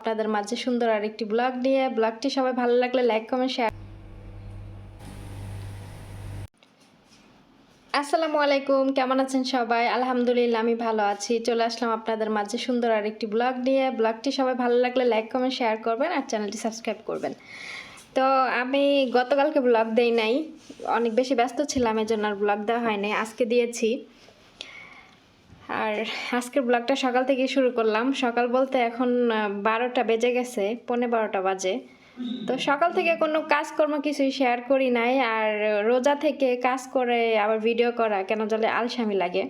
আপনাদের মাঝে সুন্দর আরেকটি ব্লগ নিয়ে। ব্লগটি সবাই ভালো লাগলে লাইক কমেন্ট শেয়ার। আসসালামু আলাইকুম, কেমন আছেন সবাই? আলহামদুলিল্লাহ আমি ভালো আছি। চলে আসলাম আপনাদের মাঝে সুন্দর আরেকটি ব্লগ নিয়ে। ব্লগটি সবাই ভালো লাগলে লাইক কমেন্ট শেয়ার করবেন আর চ্যানেলটি সাবস্ক্রাইব করবেন। তো আমি গতকালকে ব্লগ দেই নাই, অনেক বেশি ব্যস্ত ছিলাম, এজন্য আর ব্লগ দেওয়া হয়নি। আজকে দিয়েছি। আর আজকের ব্লগটা সকাল থেকে শুরু করলাম। সকাল বলতে এখন 12টা বেজে গেছে, 12:15 বাজে। তো সকাল থেকে কোনো কাজকর্ম কিছুই শেয়ার করি নাই। আর রোজা থেকে কাজ করে আবার ভিডিও করা কেন জানে আলসামি লাগে।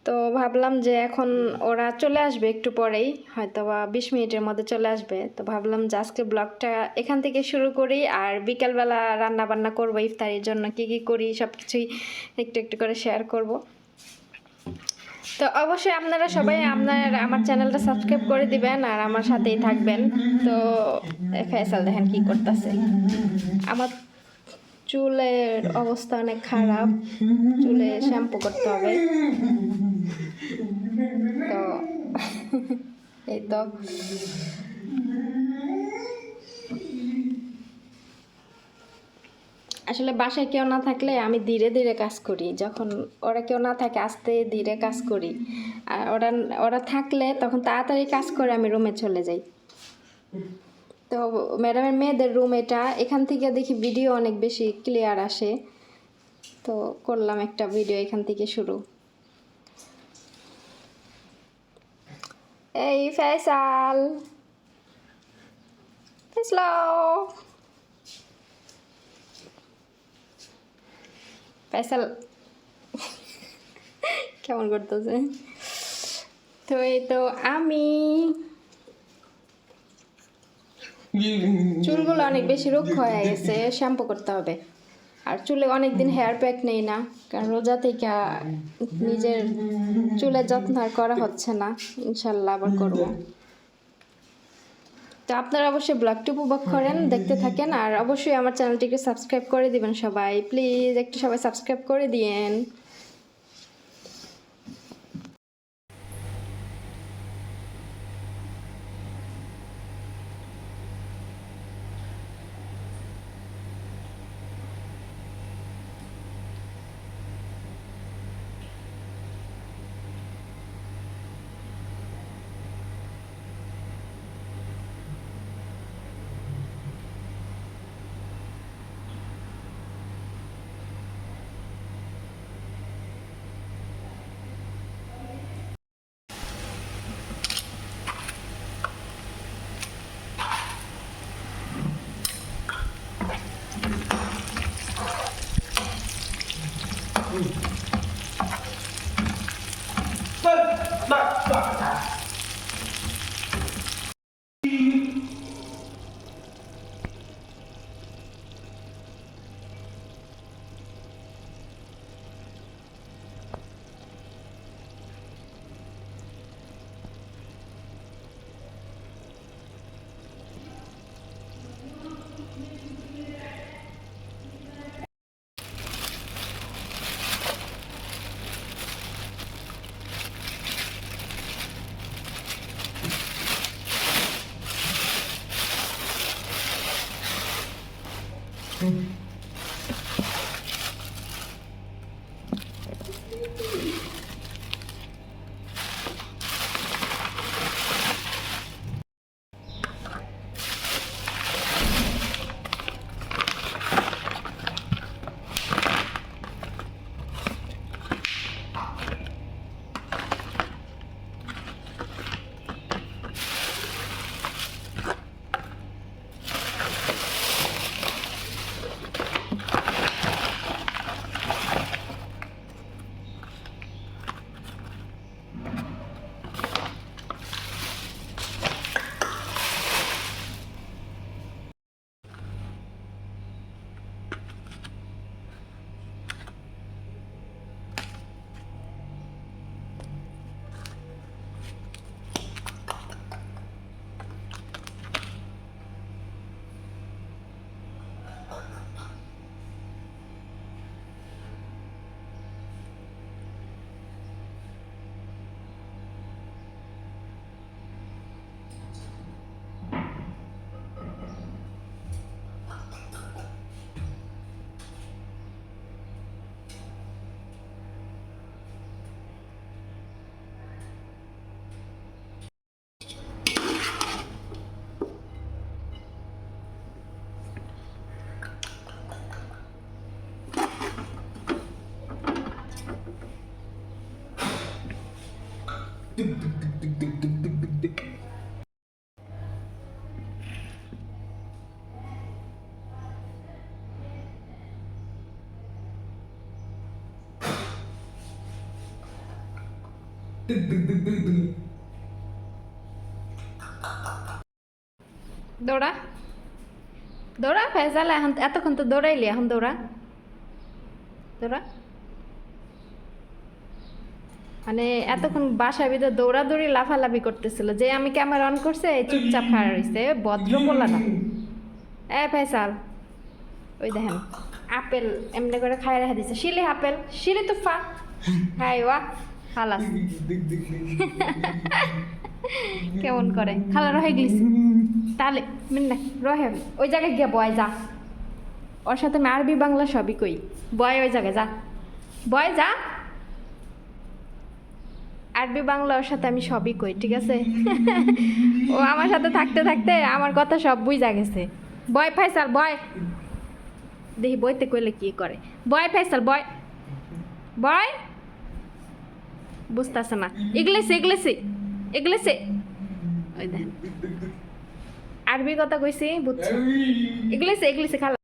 তো ভাবলাম যে এখন ওরা চলে আসবে একটু পরেই, হয়তো বা 20 মিনিটের মধ্যে চলে আসবে। তো ভাবলাম যে আজকে ব্লগটা এখান থেকে শুরু করি। আর বিকালবেলা রান্না বান্না করবো, ইফতারির জন্য কি কি করি সব কিছুই একটু একটু করে শেয়ার করব। তো অবশ্যই আপনারা সবাই আমার চ্যানেলটা সাবস্ক্রাইব করে দিবেন আর আমার সাথেই থাকবেন। তো ফয়সাল দেখেন কি করতেছে। আমার চুলের অবস্থা অনেক খারাপ, চুলে শ্যাম্পু করতে হবে। তো এই তো আসলে বাসায় কেউ না থাকলে আমি ধীরে ধীরে কাজ করি, যখন ওরা কেউ না থাকে আস্তে ধীরে কাজ করি। আর ওরা ওরা থাকলে তখন তাড়াতাড়ি কাজ করে আমি রুমে চলে যাই। তো ম্যাডামের মেয়েদের রুম এটা, এখান থেকে দেখি ভিডিও অনেক বেশি ক্লিয়ার আসে। তো করলাম একটা ভিডিও এখান থেকে শুরু। এই ফয়সাল, ফয়সাল কেমন করতেছে। তো এই তো আমি চুলগুলো অনেক বেশি রুক্ষ হয়ে গেছে, শ্যাম্পু করতে হবে। আর চুলে অনেক দিন হেয়ার প্যাক নেই না, কারণ রোজা থেকে নিজের চুলের যত্ন আর করা হচ্ছে না। ইনশাল্লাহ আবার করব। তো আপনারা অবশ্যই ব্লগটি উপভোগ করেন, দেখতে থাকেন। আর অবশ্যই আমার চ্যানেলটিকে সাবস্ক্রাইব করে দিবেন সবাই, প্লিজ একটু সবাই সাবস্ক্রাইব করে দিয়েন। দৌড়া দৌড়া ফেজাল, এখন এতক্ষণ তো দৌড়াইলি, এখন দৌড়া দৌড়া। মানে এতক্ষণ বাসার ভিতরে দৌড়াদৌড়ি লাফালাফি করতেছিল, যে আমি ক্যামেরা অন করছে চুপচাপ খাড়া রইছে, ভদ্র বললা না। এ ফেসাল, ওই দেখেন আপেল এমনি করে খাই রেখে দিছে, শিলি আপেল, শিলি তুফা খাই ওয়া খালাস। কেমন করে খালা রহে গেলিস, তাহলে মিন্না রহে ওই জায়গায় গিয়ে বয় যা, ওর সাথে আমি আরবি বাংলা সবই কই, বয় ওই জায়গায় যা, বয় যা, আরবি বাংলা ওর সাথে আমি সবই কই, ঠিক আছে? ও আমার সাথে থাকতে থাকতে আমার কথা সব বুঝা গেছে। বয় ফাইসাল বয়, দেখি বইতে কইলে কি করে, বয় ফাইসাল বয়, বয় বুঝতেছে না, ইংলিশ ইংলিশে ইংলিশে, ওই দেখেন আরবি কথা কইছি বুঝছো, ইংলিশে ইংলিশে খালা।